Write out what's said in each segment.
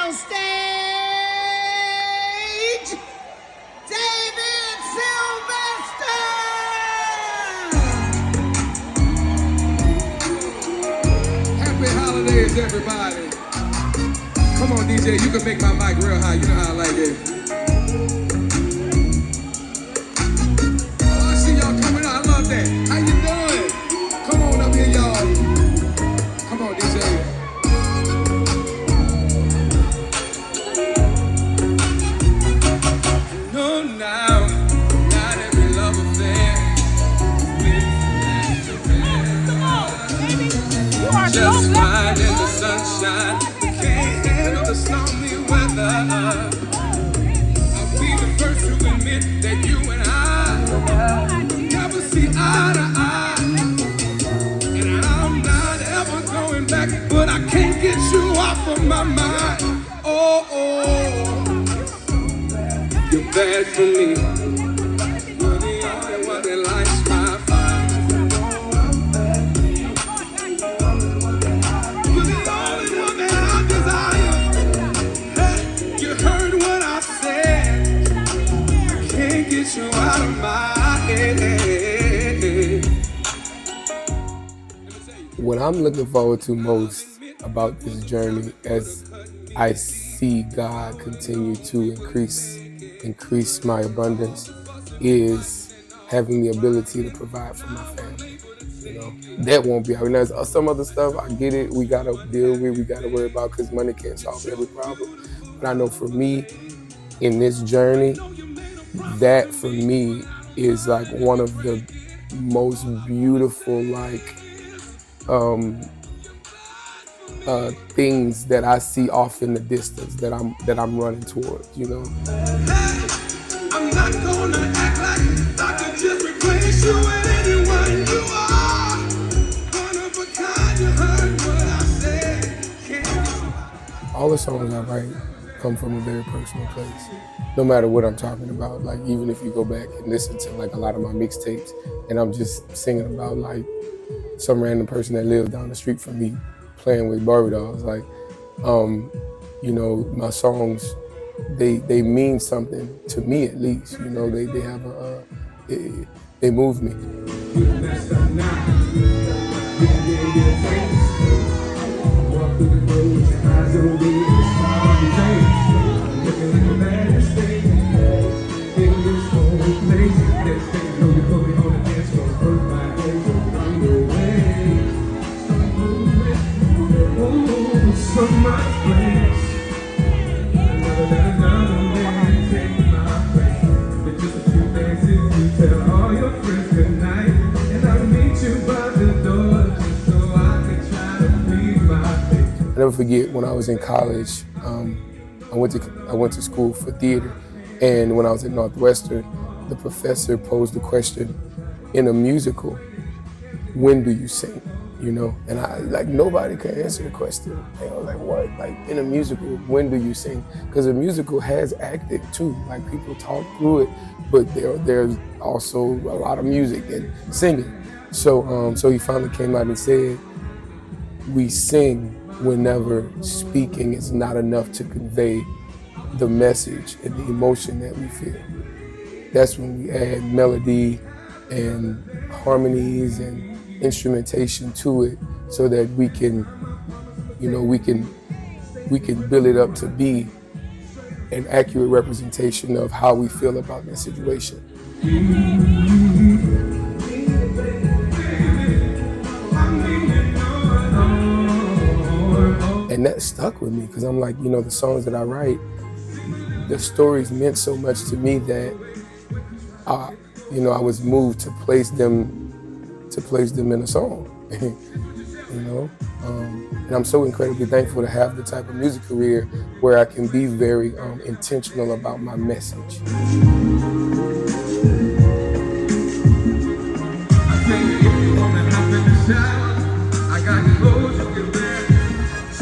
on stage, David Sylvester! Happy holidays, everybody. Come on, DJ, you can make my mic real high. You know how I like it. Oh, I see y'all coming out. I love that. How you doing? Come on up here, y'all. Come on, DJ. No, now, not every love affair. Come on, baby. You are Just so fine in blessed. the sunshine. Can't handle the stormy weather. I'll be the first to admit that you and I never see eye to eye. And I'm not ever going back, but I can't get you off of my mind. Oh, you're bad for me. You're the only one that likes my fire. You're the only one that I desire. Hey, you heard what I said. I can't get you out of my head. What I'm looking forward to most about this journey as I see God continue to increase my abundance is having the ability to provide for my family. You know, that won't be out. Now, some other stuff, I get it, we gotta deal with, we gotta worry about because money can't solve every problem. But I know for me, in this journey, that for me is like one of the most beautiful things that I see off in the distance that I'm running towards, you know. I'm not gonna act like I could just replace you with anyone you are. One of a kind, you heard what I said. All the songs I write come from a very personal place, no matter what I'm talking about. Like, even if you go back and listen to like a lot of my mixtapes, and I'm just singing about like some random person that lives down the street from me playing with Barbie dolls. Like, you know, my songs, they mean something to me, at least. You know, they have they move me. I never forget when I was in college, I went to school for theater, and when I was at Northwestern, the professor posed the question, in a musical, when do you sing? You know, and nobody could answer the question. And I was like, what? Like, in a musical, when do you sing? Because a musical has acting too. Like, people talk through it, but there's also a lot of music and singing. So he finally came out and said, we sing whenever speaking is not enough to convey the message and the emotion that we feel. That's when we add melody and harmonies and instrumentation to it, so that we can, you know, we can build it up to be an accurate representation of how we feel about that situation. And that stuck with me, because I'm like, you know, the songs that I write, the stories meant so much to me that you know, I was moved to place them in a song. You know, and I'm so incredibly thankful to have the type of music career where I can be very intentional about my message. I got clothes you can wear.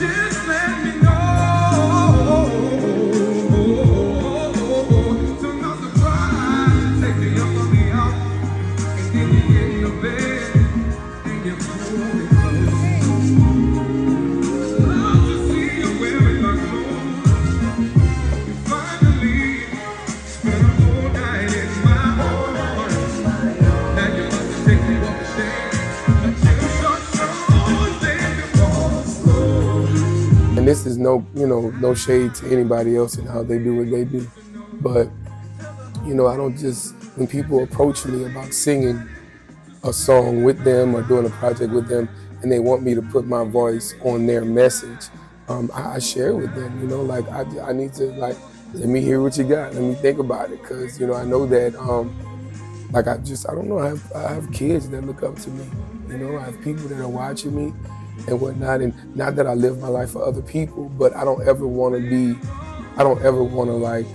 Just let me know. So no surprise, take me up on the out, and then you get in your bed and you pull me close. Love to see you wearing my clothes. And this is no shade to anybody else and how they do what they do. But, I don't just, when people approach me about singing a song with them or doing a project with them and they want me to put my voice on their message, I share with them, like I need to, like, let me hear what you got. Let me think about it. Cause, I know that, like I don't know, I have kids that look up to me. I have people that are watching me and whatnot. And not that I live my life for other people, but I don't ever want to like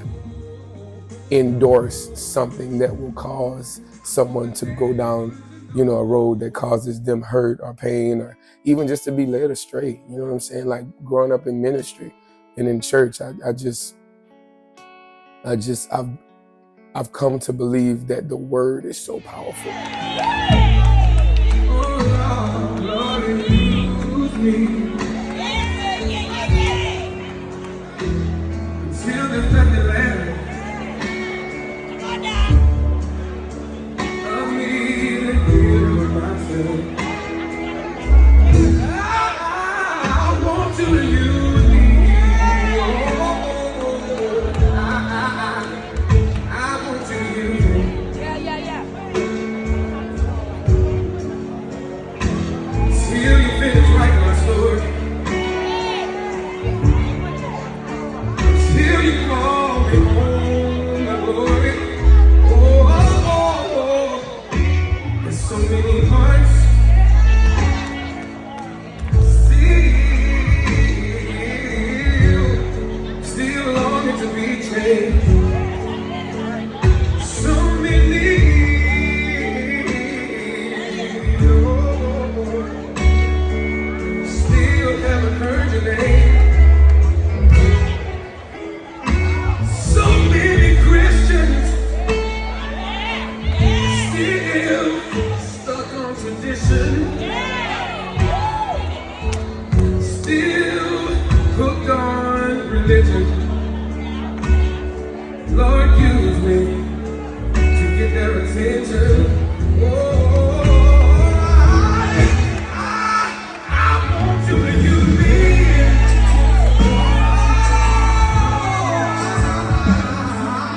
endorse something that will cause someone to go down, a road that causes them hurt or pain, or even just to be led astray. You know what I'm saying? Like growing up in ministry and in church, I've come to believe that the word is so powerful. Oh, Lord, use me. Until there's nothing left of me to give myself. I want you to use me. I want you to use me. Yeah. Till you finish writing my story. Till you call me home, my glory. Oh. There's so many hearts still longing to be changed. So many, still haven't heard your name. So many Christians still stuck on tradition, still hooked on religion. Lord, use me to get their attention. Oh, I want you to use me.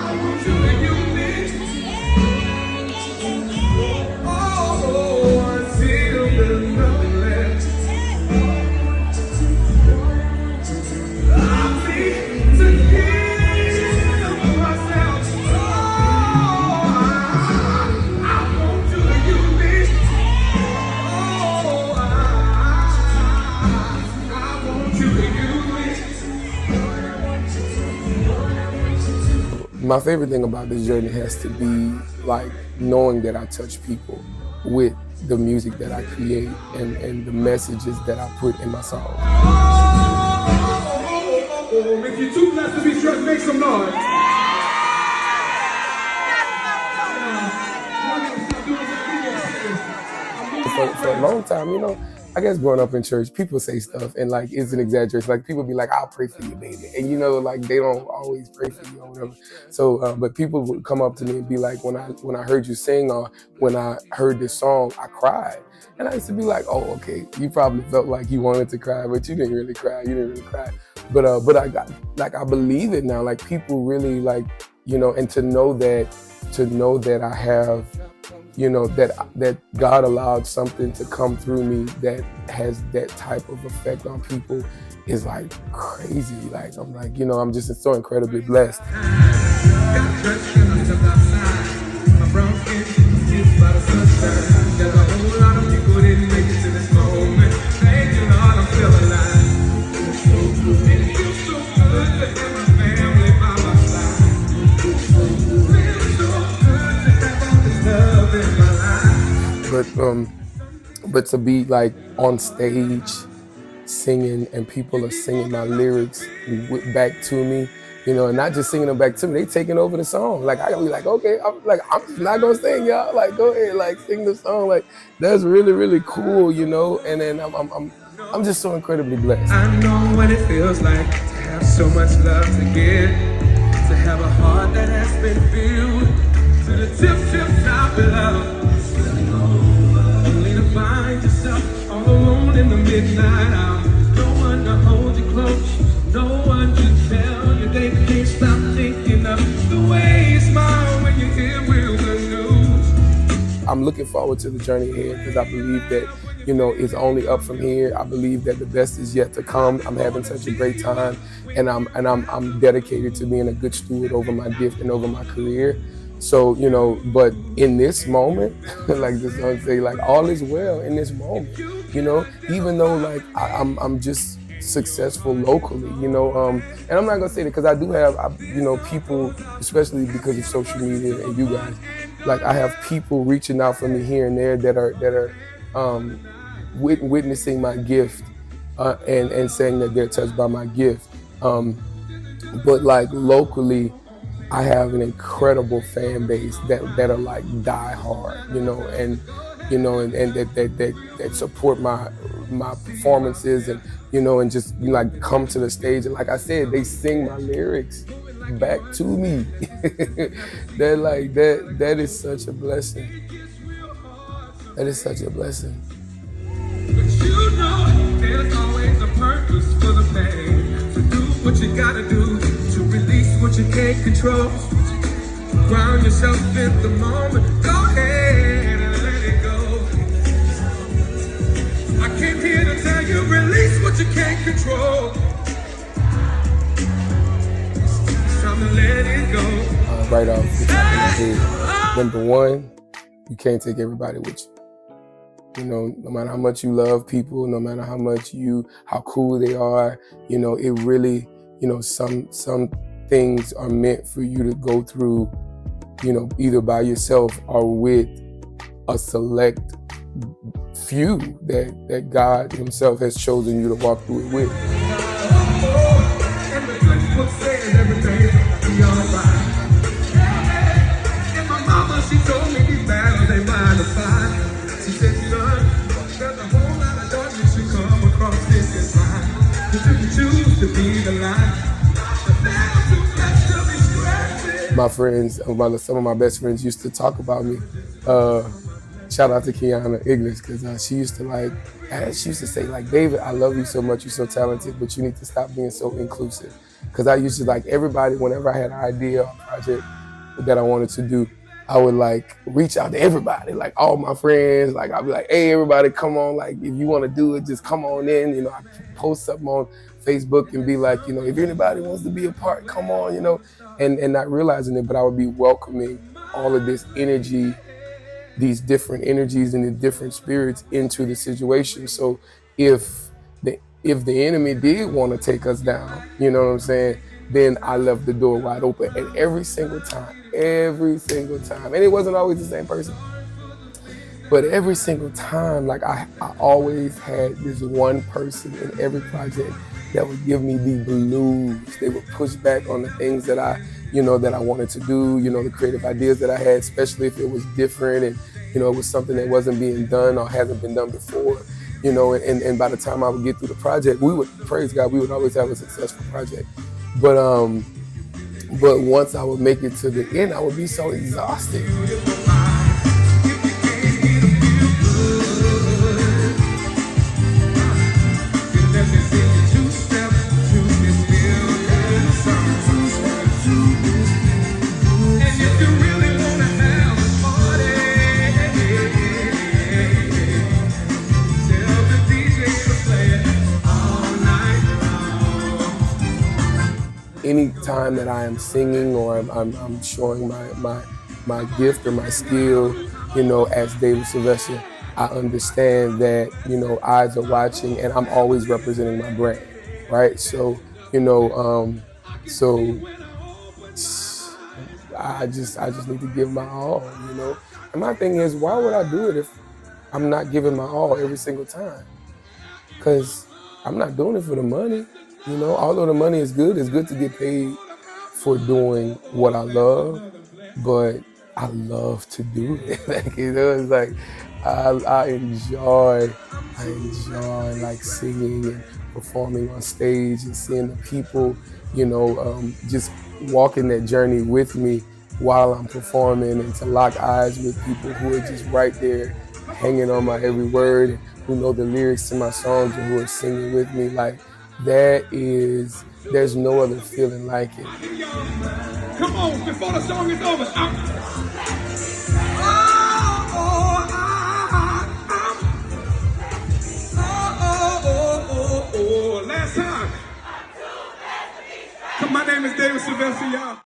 I want you to use me. Oh, until there's nothing left. I need to give myself. Oh, I want you to use me. Oh, I want you to use me. My favorite thing about this journey has to be like knowing that I touch people with the music that I create and the messages that I put in my songs. If you're too blessed to be stressed, make some noise. For a long time, I guess growing up in church, people say stuff and like it's an exaggeration. Like people be like, "I'll pray for you, baby," and like they don't always pray for you or whatever. So, but people would come up to me and be like, "When I heard you sing or when I heard this song, I cried." And I used to be like, "Oh, okay, you probably felt like you wanted to cry, but you didn't really cry. You didn't really cry." But I believe it now. Like people really like, and to know that I have. That God allowed something to come through me that has that type of effect on people is like crazy. Like I'm like, I'm just so incredibly blessed. But to be like on stage singing and people are singing my lyrics back to me, and not just singing them back to me, they taking over the song. Like I gotta be like, okay, I'm just not gonna sing, y'all. Like go ahead, like sing the song. Like that's really, really cool, And then I'm just so incredibly blessed. I know what it feels like to have so much love to give, to have a heart that has been filled to the tip top of love. Only to find yourself all alone in the midnight hour. No one to hold you close. looking forward to the journey ahead because I believe that, you know, it's only up from here. I believe that the best is yet to come. I'm having such a great time, and I'm dedicated to being a good steward over my gift and over my career. So, you know, but in this moment, like this song say, like all is well in this moment, you know, even though like I'm just successful locally, you know, and I'm not gonna say that because I do have, you know, people, especially because of social media and you guys, like I have people reaching out for me here and there that are witnessing my gift and saying that they're touched by my gift. But like locally, I have an incredible fan base that are like die hard, you know, and that support my performances and, you know, and just like come to the stage and like I said, they sing my lyrics back to me. They're like that is such a blessing. That is such a blessing. But you know, there's always a purpose for the pain. To do what you gotta do, to release what you can't control. Ground yourself in the moment, go ahead and let it go. I came here to tell you, release what you can't control. It's time to let it go. Right off the top of my head. Number one, you can't take everybody with you. You know, no matter how much you love people, no matter how cool they are, you know, it really, you know, some things are meant for you to go through, you know, either by yourself or with a select few that God himself has chosen you to walk through it with. And the good book says everything will be alright. And my mama, she told me these battles ain't mine to fight. She said, son, there's a whole lot of darkness you come across this time. You didn't choose to be the light. My friends, some of my best friends used to talk about me. Shout out to Kiana Iglis, because she used to say, like, David, I love you so much, you're so talented, but you need to stop being so inclusive. Because I used to, like, everybody, whenever I had an idea or project that I wanted to do, I would like reach out to everybody, like all my friends. Like I'd be like, hey, everybody, come on. Like if you want to do it, just come on in. You know, I post something on Facebook and be like, you know, if anybody wants to be a part, come on, you know, and not realizing it, but I would be welcoming all of this energy, these different energies and the different spirits into the situation. So if the enemy did want to take us down, you know what I'm saying, then I left the door wide open. And every single time, and it wasn't always the same person, but every single time, like I always had this one person in every project that would give me the blues. They would push back on the things that I wanted to do, you know, the creative ideas that I had, especially if it was different and, you know, it was something that wasn't being done or hasn't been done before, you know, and by the time I would get through the project, we would, praise God, we would always have a successful project. But once I would make it to the end, I would be so exhausted. Anytime that I am singing or I'm showing my gift or my skill, you know, as David Sylvester, I understand that, you know, eyes are watching and I'm always representing my brand, right? So, you know, I just need to give my all, you know. And my thing is, why would I do it if I'm not giving my all every single time? Because I'm not doing it for the money. You know, although the money is good, it's good to get paid for doing what I love, but I love to do it. Like, you know, it's like I enjoy like singing and performing on stage and seeing the people, you know, just walking that journey with me while I'm performing, and to lock eyes with people who are just right there hanging on my every word, who know the lyrics to my songs and who are singing with me. Like, there's no other feeling like it. Come on, before the song is over. best of y'all.